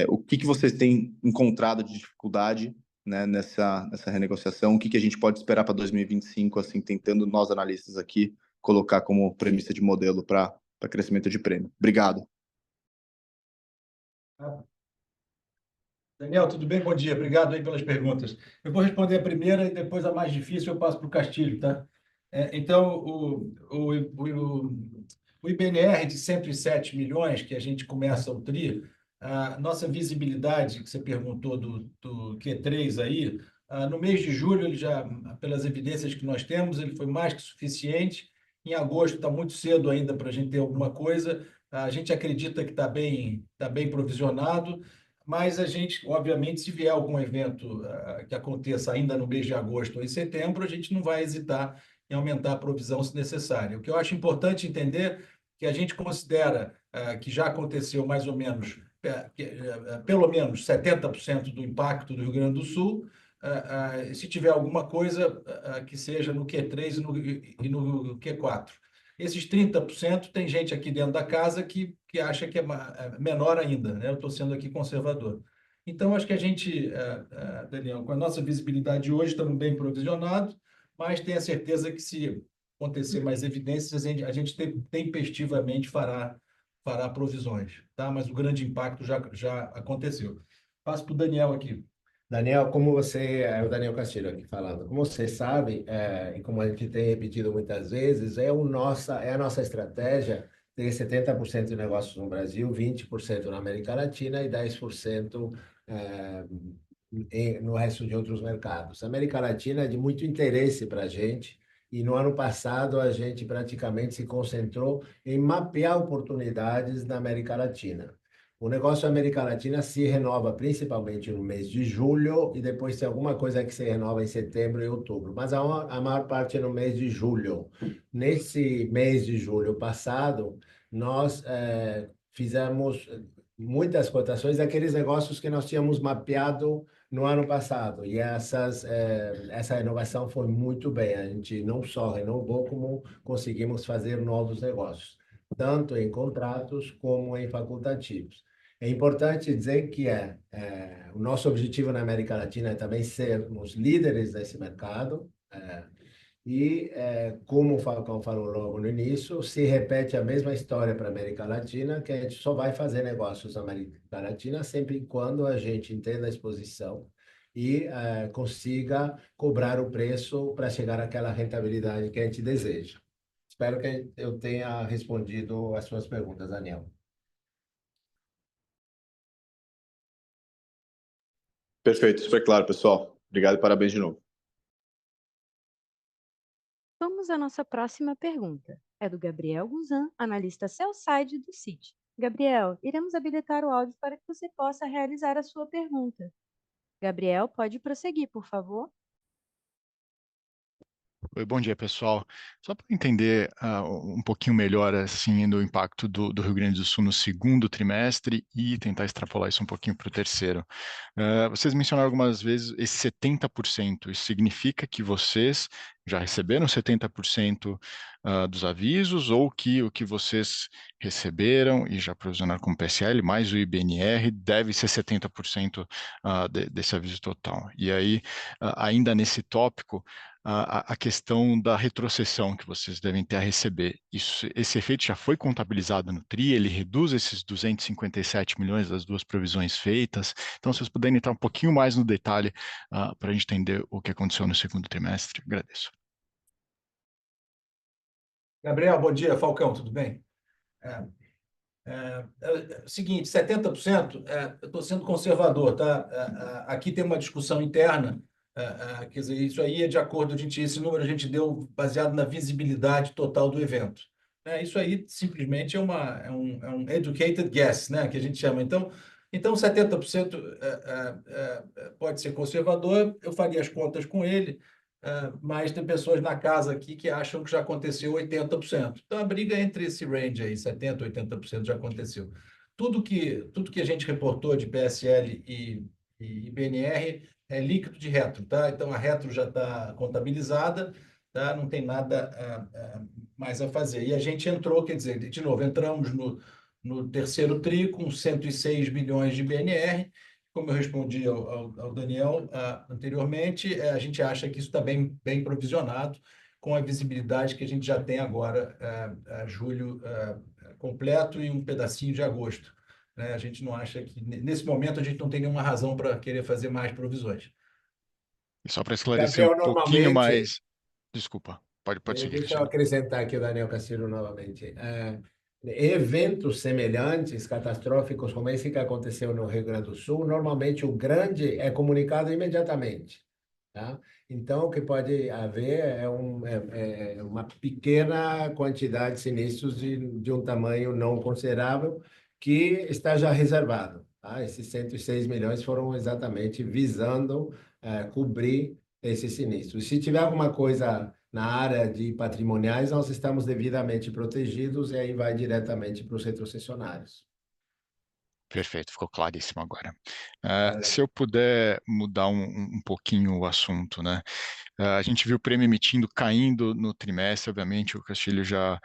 O que vocês têm encontrado de dificuldade, né, nessa renegociação? O que a gente pode esperar para 2025, assim, tentando nós analistas aqui colocar como premissa de modelo para crescimento de prêmio? Obrigado. Daniel, tudo bem? Bom dia. Obrigado aí pelas perguntas. Eu vou responder a primeira e depois a mais difícil eu passo para o Castilho, tá? Então, o IBNR de 107 milhões, que a gente começa o TRI, a nossa visibilidade, que você perguntou do Q3 aí, no mês de julho, ele já, pelas evidências que nós temos, ele foi mais que suficiente. Em agosto está muito cedo ainda para a gente ter alguma coisa. A gente acredita que tá bem provisionado, mas a gente, obviamente, se vier algum evento que aconteça ainda no mês de agosto ou em setembro, a gente não vai hesitar em aumentar a provisão se necessário. O que eu acho importante entender é que a gente considera que já aconteceu mais ou menos, pelo menos 70% do impacto do Rio Grande do Sul. Se tiver alguma coisa que seja no Q3 e no Q4. Esses 30% tem gente aqui dentro da casa que acha que é menor ainda, né? Eu estou sendo aqui conservador. Então, acho que a gente, Daniel, com a nossa visibilidade hoje, estamos bem provisionados, mas tenha certeza que se acontecer mais evidências, a gente tempestivamente fará provisões, tá? Mas o grande impacto já aconteceu. Passo para o Daniel aqui. Daniel, como você, é o Daniel Castilho aqui falando, como você sabe, e como a gente tem repetido muitas vezes, é a nossa estratégia ter 70% de negócios no Brasil, 20% na América Latina e 10% no resto de outros mercados. A América Latina é de muito interesse para a gente, e no ano passado a gente praticamente se concentrou em mapear oportunidades na América Latina. O negócio da América Latina se renova principalmente no mês de julho e depois tem alguma coisa que se renova em setembro e outubro, mas a maior parte é no mês de julho. Nesse mês de julho passado, nós fizemos muitas cotações daqueles negócios que nós tínhamos mapeado no ano passado, e essa renovação foi muito bem. A gente não só renovou, como conseguimos fazer novos negócios, tanto em contratos como em facultativos. É importante dizer que o nosso objetivo na América Latina é também sermos líderes desse mercado, como o Falcão falou logo no início, se repete a mesma história para a América Latina, que a gente só vai fazer negócios na América Latina sempre quando a gente entenda a exposição e consiga cobrar o preço para chegar àquela rentabilidade que a gente deseja. Espero que eu tenha respondido as suas perguntas, Daniel. Perfeito, super claro, pessoal. Obrigado e parabéns de novo. Vamos à nossa próxima pergunta. É do Gabriel Guzan, analista sell-side do Citi. Gabriel, iremos habilitar o áudio para que você possa realizar a sua pergunta. Gabriel, pode prosseguir, por favor. Oi, bom dia, pessoal. Só para entender um pouquinho melhor assim, do impacto do Rio Grande do Sul no segundo trimestre e tentar extrapolar isso um pouquinho para o terceiro. Vocês mencionaram algumas vezes esse 70%. Isso significa que vocês já receberam 70% dos avisos, ou que o que vocês receberam e já provisionaram como PSL, mais o IBNR, deve ser 70% desse aviso total? E aí, ainda nesse tópico, a questão da retrocessão que vocês devem ter a receber. Esse efeito já foi contabilizado no TRI, ele reduz esses 257 milhões das duas provisões feitas. Então, se vocês puderem entrar um pouquinho mais no detalhe para a gente entender o que aconteceu no segundo trimestre, agradeço. Gabriel, bom dia. Falcão, tudo bem? Seguinte, 70%, eu estou sendo conservador, tá? Aqui tem uma discussão interna, quer dizer, isso aí é de acordo, esse número a gente deu baseado na visibilidade total do evento. Isso aí simplesmente é um educated guess, né, que a gente chama. Então 70% pode ser conservador, eu faria as contas com ele, mas tem pessoas na casa aqui que acham que já aconteceu 80%. Então, a briga é entre esse range aí, 70%, 80% já aconteceu. Tudo que a gente reportou de PSL e BNR é líquido de retro, tá? Então, a retro já está contabilizada, tá? Não tem nada mais a fazer. E a gente entrou, quer dizer, de novo, entramos no terceiro TRI com 106 bilhões de BNR. Como eu respondi ao Daniel anteriormente, a gente acha que isso está bem provisionado, com a visibilidade que a gente já tem agora, julho completo e um pedacinho de agosto. Né? A gente não acha que, nesse momento, a gente não tem nenhuma razão para querer fazer mais provisões. E só para esclarecer um Gabriel, pouquinho normalmente, mais. Desculpa, pode seguir, deixa eu Cristiano. acrescentar aqui o Daniel Castilho novamente. Eventos semelhantes, catastróficos, como esse que aconteceu no Rio Grande do Sul, normalmente o grande é comunicado imediatamente. Tá? Então, o que pode haver é uma pequena quantidade de sinistros de um tamanho não considerável que está já reservado. Tá? Esses 106 milhões foram exatamente visando cobrir esses sinistros. Se tiver alguma coisa na área de patrimoniais, nós estamos devidamente protegidos e aí vai diretamente para os retrocessionários. Perfeito, ficou claríssimo agora. Se eu puder mudar um pouquinho o assunto, né? A gente viu o prêmio emitindo caindo no trimestre, obviamente, o Castilho já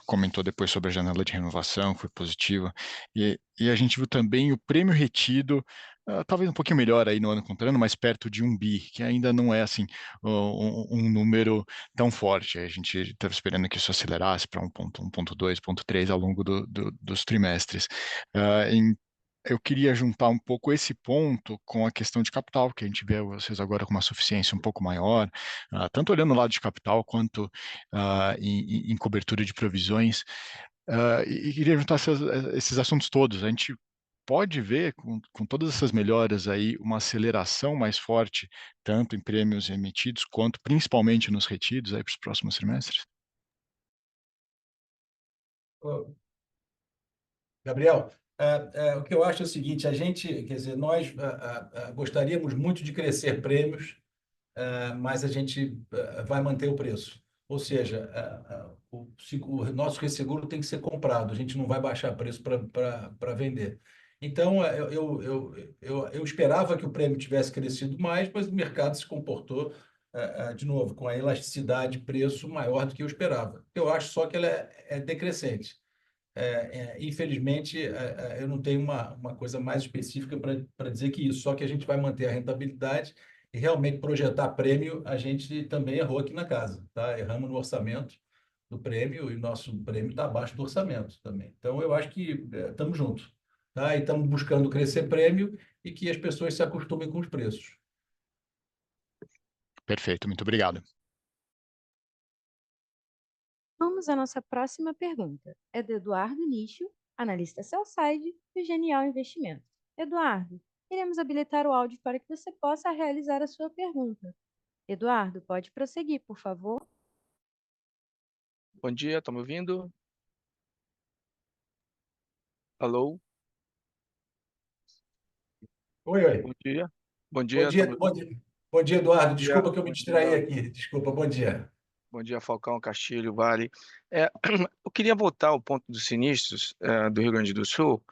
comentou depois sobre a janela de renovação, foi positiva, e a gente viu também o prêmio retido, talvez um pouquinho melhor aí no ano contrário, mas perto de 1 bi, que ainda não é assim um número tão forte. A gente estava esperando que isso acelerasse para 1,2, 1,3 ao longo dos trimestres. Eu queria juntar um pouco esse ponto com a questão de capital, que a gente vê vocês agora com uma suficiência um pouco maior, tanto olhando o lado de capital quanto em cobertura de provisões, e queria juntar esses assuntos todos. A gente pode ver com todas essas melhoras aí uma aceleração mais forte, tanto em prêmios emitidos quanto principalmente nos retidos aí para os próximos trimestres? Gabriel, o que eu acho é o seguinte, a gente, quer dizer, nós gostaríamos muito de crescer prêmios, mas a gente vai manter o preço. Ou seja, o nosso resseguro tem que ser comprado, a gente não vai baixar preço para vender. Então, eu esperava que o prêmio tivesse crescido mais, mas o mercado se comportou, de novo, com a elasticidade de preço maior do que eu esperava. Eu acho só que ela é decrescente. Infelizmente, eu não tenho uma coisa mais específica para dizer que isso, só que a gente vai manter a rentabilidade e realmente projetar prêmio, a gente também errou aqui na casa, tá? Erramos no orçamento do prêmio e o nosso prêmio está abaixo do orçamento também. Então, eu acho que estamos juntos, tá? E estamos buscando crescer prêmio e que as pessoas se acostumem com os preços. Perfeito, muito obrigado. Vamos à nossa próxima pergunta. É do Eduardo Nicho, analista sell-side do Genial Investimentos. Eduardo, queremos habilitar o áudio para que você possa realizar a sua pergunta. Eduardo, pode prosseguir, por favor. Bom dia, estão me ouvindo? Alô? Oi. Bom dia. Bom Bom dia, estão dia, me bom ouvindo? dia. Bom dia, Eduardo. Desculpa que eu me Bom distraí dia, aqui. Desculpa, bom dia. bom dia, Falcão, Castilho, Vale. Eu queria voltar ao ponto dos sinistros do Rio Grande do Sul,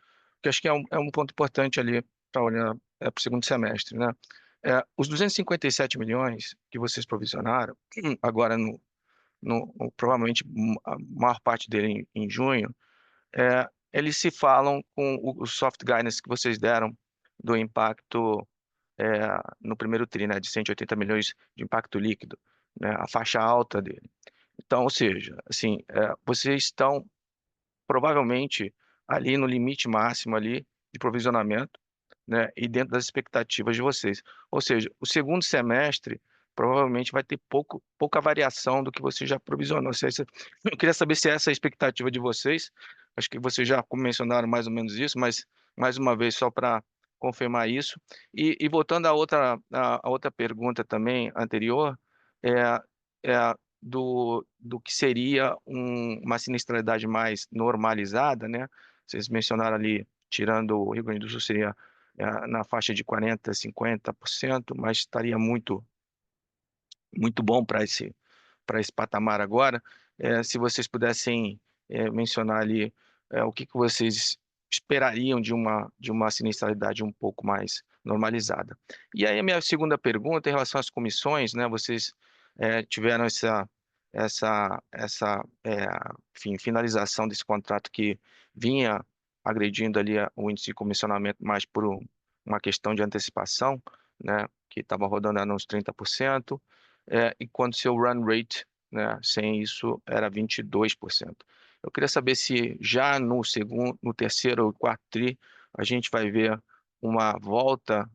que acho que é um ponto importante ali para olhar para o segundo semestre, né? Os 257 milhões que vocês provisionaram, agora provavelmente a maior parte dele em junho, eles se falam com o soft guidance que vocês deram do impacto no primeiro TRI, né, de 180 milhões de impacto líquido, né, a faixa alta dele. Então, ou seja, assim, vocês estão provavelmente ali no limite máximo ali de provisionamento, né, e dentro das expectativas de vocês. Ou seja, o segundo semestre provavelmente vai ter pouca variação do que você já provisionou. Eu queria saber se essa é a expectativa de vocês, Acho que vocês já mencionaram mais ou menos isso, mas mais uma vez só para confirmar isso. E voltando à outra pergunta também anterior, é, do que seria uma sinistralidade mais normalizada, né? Vocês mencionaram ali, tirando o Rio Grande do Sul, seria na faixa de 40%, 50%, mas estaria muito, muito bom para esse patamar agora. Se vocês pudessem mencionar ali o que vocês esperariam de uma sinistralidade um pouco mais normalizada. E aí a minha segunda pergunta em relação às comissões, né? Vocês tiveram enfim, finalização desse contrato que vinha agredindo ali o índice de comissionamento mais por uma questão de antecipação, né? Que estava rodando a uns 30%, enquanto seu run rate, né, sem isso era 22%. Eu queria saber se já no segundo, no terceiro ou quarto tri a gente vai ver uma volta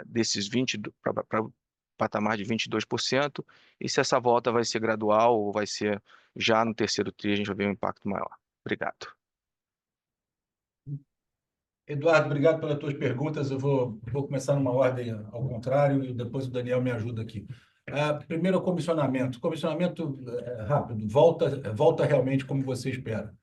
desses 20 para o patamar de 22%, e se essa volta vai ser gradual ou vai ser já no terceiro tri a gente vai ver um impacto maior. Obrigado. Eduardo, obrigado pelas tuas perguntas. Eu vou começar numa ordem ao contrário e depois o Daniel me ajuda aqui. Primeiro, o comissionamento. Comissionamento rápido, volta realmente como você espera.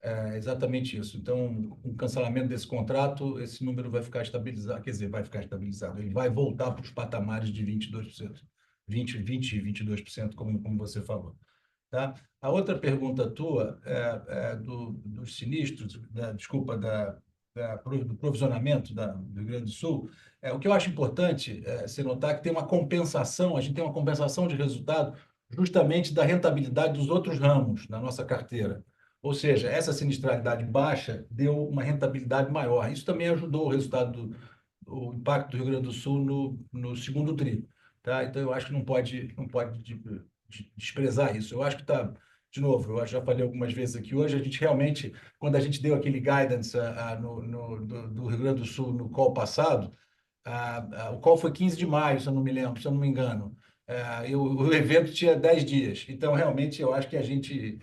É exatamente isso. Então, com o cancelamento desse contrato, esse número vai ficar estabilizado, quer dizer, vai ficar estabilizado. Ele vai voltar para os patamares de 22%, 20 e 22%, como você falou. Tá? A outra pergunta tua dos sinistros, desculpa, do provisionamento do Rio Grande do Sul, o que eu acho importante você notar que tem uma compensação, a gente tem uma compensação de resultado justamente da rentabilidade dos outros ramos da nossa carteira. Ou seja, essa sinistralidade baixa deu uma rentabilidade maior. Isso também ajudou o resultado o impacto do Rio Grande do Sul no segundo tri. Tá? Então, eu acho que não pode desprezar isso. Eu acho que está, de novo, eu já falei algumas vezes aqui hoje, a gente realmente, quando a gente deu aquele guidance do Rio Grande do Sul no call passado, o call foi 15 de maio, se eu não me lembro, se eu não me engano. O evento tinha 10 dias. Então, realmente, eu acho que a gente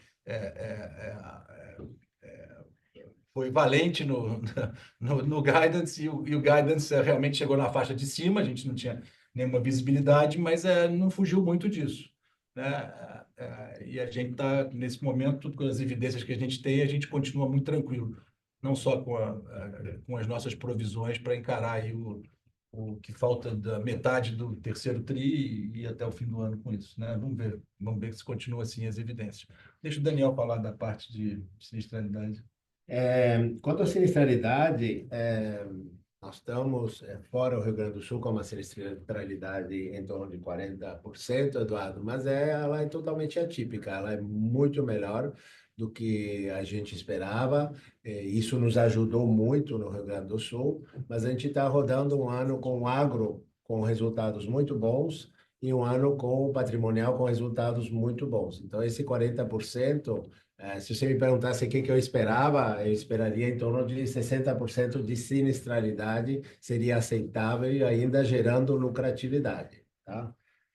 foi valente no guidance, e o guidance realmente chegou na faixa de cima, a gente não tinha nenhuma visibilidade, mas não fugiu muito disso, né? E a gente está, nesse momento, com as evidências que a gente continua muito tranquilo, não só com as nossas provisões para encarar aí o que falta da metade do terceiro tri e até o fim do ano com isso, né? Vamos ver se continua assim as evidências. Deixa o Daniel falar da parte de sinistralidade. Quanto à sinistralidade, nós estamos fora o Rio Grande do Sul com uma sinistralidade em torno de 40%, Eduardo, mas ela é totalmente atípica, ela é muito melhor do que a gente esperava. Isso nos ajudou muito no Rio Grande do Sul, mas a gente está rodando um ano com o agro com resultados muito bons e um ano com o patrimonial com resultados muito bons. Então, esse 40%, se você me perguntasse o que eu esperava, eu esperaria em torno de 60% de sinistralidade, seria aceitável e ainda gerando lucratividade, tá?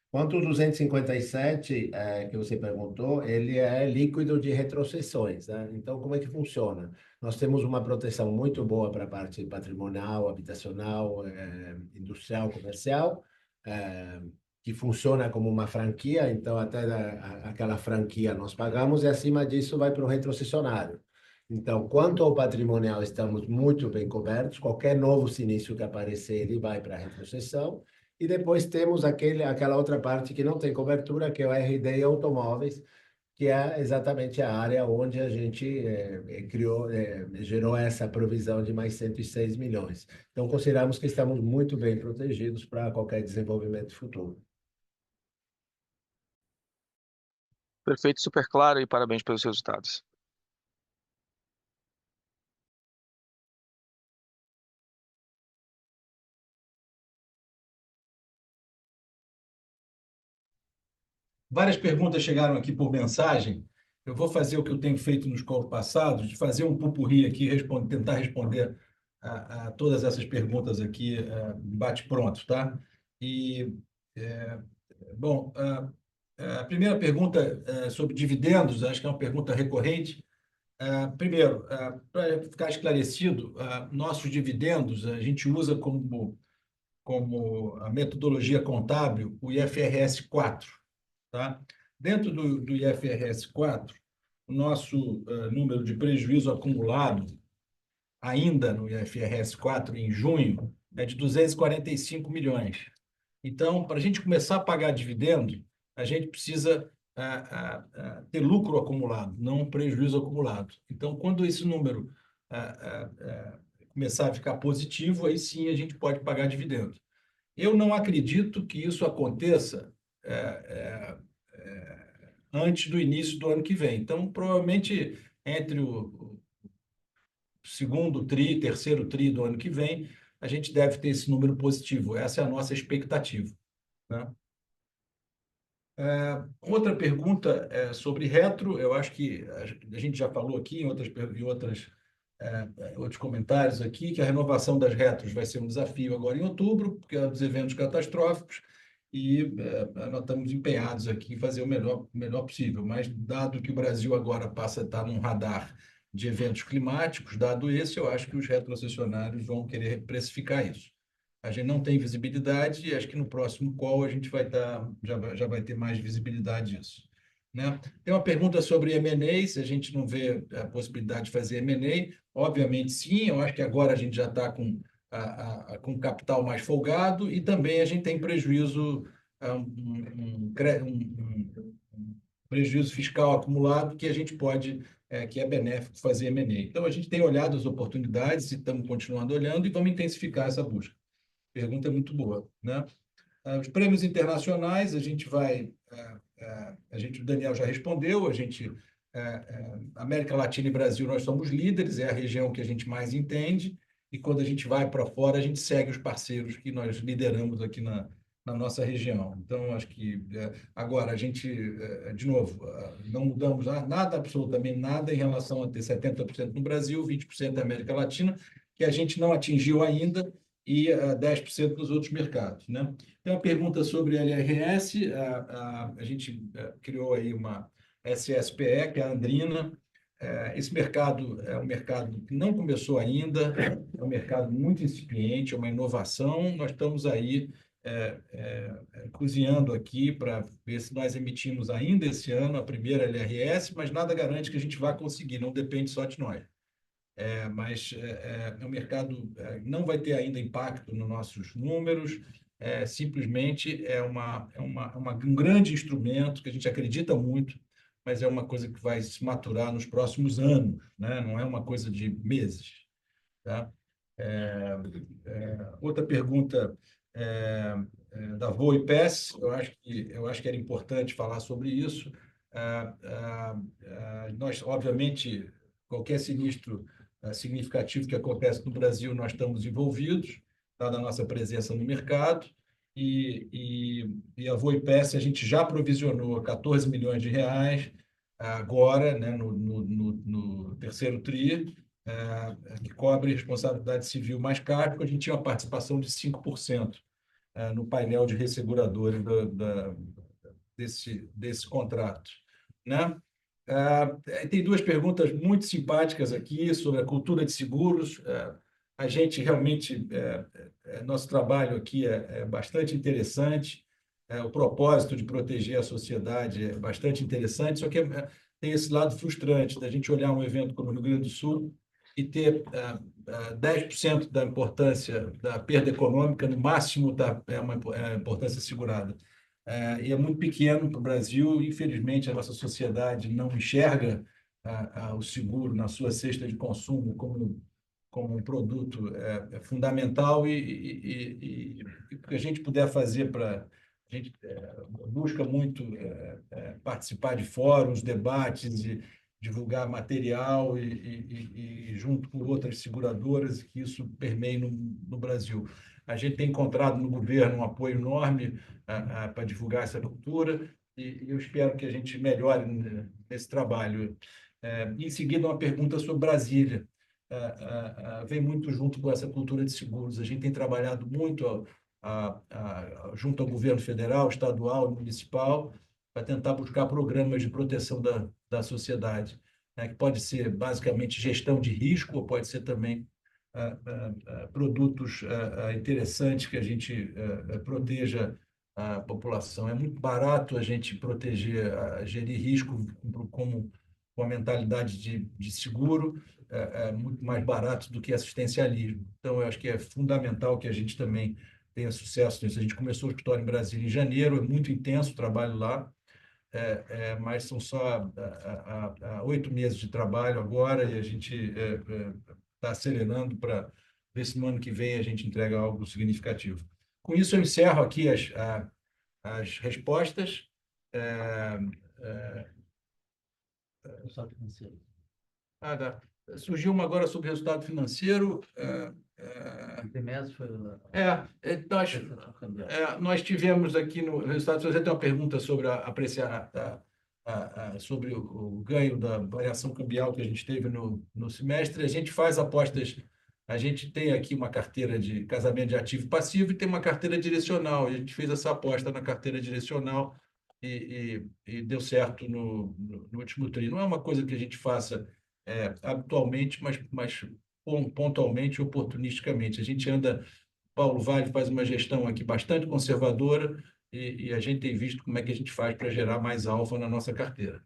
Quanto ao 257, que você perguntou, ele é líquido de retrocessões, né? Então, como é que funciona? Nós temos uma proteção muito boa para a parte patrimonial, habitacional, industrial, comercial, que funciona como uma franquia, então até aquela franquia nós pagamos e acima disso vai para o retrocessionário. Então, quanto ao patrimonial, estamos muito bem cobertos, qualquer novo sinistro que aparecer, ele vai para a retrocessão. E depois temos aquela outra parte que não tem cobertura, que é o RD Automóveis, que é exatamente a área onde a gente gerou essa provisão de mais 106 milhões. Então, consideramos que estamos muito bem protegidos para qualquer desenvolvimento futuro. Perfeito, super claro, e parabéns pelos resultados. Várias perguntas chegaram aqui por mensagem. Eu vou fazer o que eu tenho feito nos calls passados, de fazer um pupurri aqui, tentar responder a todas essas perguntas aqui, bate-pronto, tá? E, a primeira pergunta sobre dividendos, acho que é uma pergunta recorrente. Primeiro, para ficar esclarecido, nossos dividendos a gente usa como a metodologia contábil o IFRS 4, tá? Dentro do IFRS 4, o nosso número de prejuízo acumulado, ainda no IFRS 4, em junho, é de 245 milhões. Então, para a gente começar a pagar dividendo, a gente precisa ter lucro acumulado, não prejuízo acumulado. Então, quando esse número começar a ficar positivo, aí sim a gente pode pagar dividendo. Eu não acredito que isso aconteça antes do início do ano que vem. Então, provavelmente entre o segundo tri, terceiro tri do ano que vem, a gente deve ter esse número positivo. Essa é a nossa expectativa, né? Outra pergunta é sobre retro. Eu acho que a gente já falou aqui outros comentários aqui, que a renovação das retros vai ser um desafio agora em outubro, porque é dos eventos catastróficos, e nós estamos empenhados aqui em fazer o melhor possível. Mas, dado que o Brasil agora passa a estar num radar de eventos climáticos, dado esse, eu acho que os retrocessionários vão querer precificar isso. A gente não tem visibilidade e acho que no próximo call a gente já vai ter mais visibilidade disso, né? Tem uma pergunta sobre M&A, se a gente não vê a possibilidade de fazer M&A. Obviamente, sim, eu acho que agora a gente já está com capital mais folgado e também a gente tem prejuízo, prejuízo fiscal acumulado que a gente pode, que é benéfico fazer M&A. Então, a gente tem olhado as oportunidades e estamos continuando olhando e vamos intensificar essa busca. Pergunta muito boa, né? Os prêmios internacionais, o Daniel já respondeu, América Latina e Brasil, nós somos líderes, é a região que a gente mais entende, e quando a gente vai para fora, a gente segue os parceiros que nós lideramos aqui na nossa região. Então, acho que agora a gente, de novo, não mudamos nada, absolutamente nada, em relação a ter 70% no Brasil, 20% na América Latina, que a gente não atingiu ainda, e 10% nos outros mercados, né? Tem uma pergunta sobre LRS. A gente criou aí uma SSPE, que é a Andrina. Esse mercado é um mercado que não começou ainda, é um mercado muito incipiente, é uma inovação. Nós estamos aí cozinhando aqui para ver se nós emitimos ainda esse ano a primeira LRS, mas nada garante que a gente vá conseguir, não depende só de nós. Mas o mercado não vai ter ainda impacto nos nossos números, simplesmente é um grande instrumento que a gente acredita muito, mas é uma coisa que vai se maturar nos próximos anos, né? Não é uma coisa de meses, tá? Outra pergunta da Voe PES, eu acho que era importante falar sobre isso. Nós, obviamente, qualquer sinistro significativo que acontece no Brasil, nós estamos envolvidos, dada a nossa presença no mercado, e a Voe PES a gente já provisionou 14 milhões de reais agora, né, no terceiro TRI, que cobre responsabilidade civil mais caro, porque a gente tinha uma participação de 5% no painel de resseguradores desse contrato, né? Tem duas perguntas muito simpáticas aqui sobre a cultura de seguros. A gente realmente, nosso trabalho aqui é bastante interessante, o propósito de proteger a sociedade é bastante interessante, só que tem esse lado frustrante da gente olhar um evento como o Rio Grande do Sul e ter 10% da importância da perda econômica, no máximo é uma importância segurada. E é muito pequeno para o Brasil. Infelizmente, a nossa sociedade não enxerga o seguro na sua cesta de consumo como um produto fundamental e o que a gente puder fazer para... A gente busca muito participar de fóruns, debates, e divulgar material e junto com outras seguradoras, que isso permeie no Brasil. A gente tem encontrado no governo um apoio enorme para divulgar essa cultura, e eu espero que a gente melhore nesse trabalho. Em seguida, uma pergunta sobre Brasília. Vem muito junto com essa cultura de seguros. A gente tem trabalhado muito junto ao governo federal, estadual e municipal, para tentar buscar programas de proteção da sociedade. né, que pode ser basicamente gestão de risco, ou pode ser também produtos interessantes que a gente proteja a população. É muito barato a gente proteger, gerir risco como com a mentalidade de seguro, é muito mais barato do que assistencialismo. Então, eu acho que é fundamental que a gente também tenha sucesso nisso. A gente começou o escritório em Brasília em janeiro, é muito intenso o trabalho lá, mas são só 8 meses de trabalho agora e a gente está acelerando para ver se no ano que vem a gente entrega algo significativo. Com isso, eu encerro aqui as respostas. Resultado financeiro. Tá. Surgiu uma agora sobre resultado financeiro. O trimestre foi Nós tivemos aqui no resultado financeiro, tem uma pergunta sobre sobre o ganho da variação cambial que a gente teve no semestre. A gente faz apostas, a gente tem aqui uma carteira de casamento de ativo e passivo e tem uma carteira direcional. E a gente fez essa aposta na carteira direcional e deu certo no último tri. Não é uma coisa que a gente faça habitualmente, mas pontualmente, oportunisticamente. A gente anda, Paulo Vale faz uma gestão aqui bastante conservadora e a gente tem visto como é que a gente faz para gerar mais alfa na nossa carteira.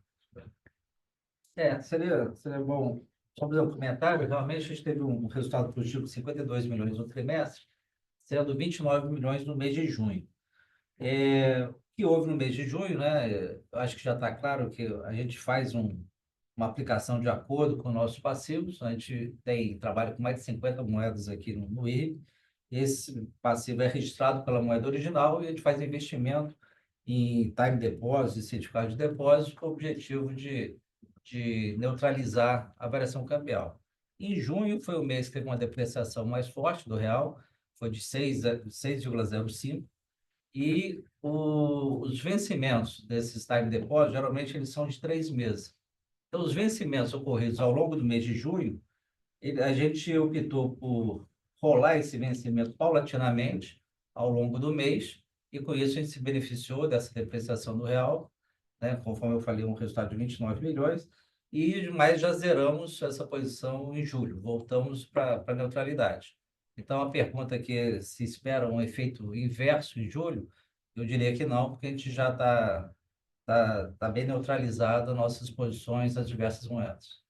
Seria bom só fazer um comentário. Realmente, a gente teve um resultado positivo de 52 milhões no trimestre, sendo 29 milhões no mês de junho. O que houve no mês de junho, né? Eu acho que já está claro que a gente faz uma aplicação de acordo com nossos passivos. A gente trabalha com mais de 50 moedas aqui no IRB. Esse passivo é registrado pela moeda original e a gente faz investimento em time deposit e certificado de depósito com o objetivo de neutralizar a variação cambial. Em junho foi o mês que teve uma depreciação mais forte do real, foi de 6,05, e os vencimentos desses time deposits, geralmente eles são de 3 meses. Então, os vencimentos ocorridos ao longo do mês de junho, a gente optou por rolar esse vencimento paulatinamente ao longo do mês, e com isso a gente se beneficiou dessa depreciação do real, né? Conforme eu falei, um resultado de 29 milhões, mas já zeramos essa posição em julho, voltamos para a neutralidade. Então, a pergunta que é se espera um efeito inverso em julho, eu diria que não, porque a gente já está bem neutralizado nossas posições nas diversas moedas.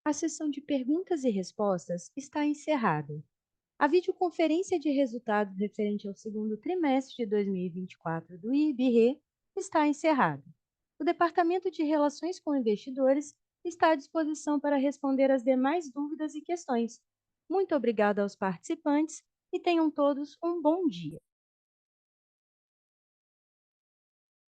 A sessão de perguntas e respostas está encerrada. A videoconferência de resultados referente ao segundo trimestre de 2024 do IBRE está encerrada. O Departamento de Relações com Investidores está à disposição para responder às demais dúvidas e questões. Muito obrigada aos participantes e tenham todos um bom dia.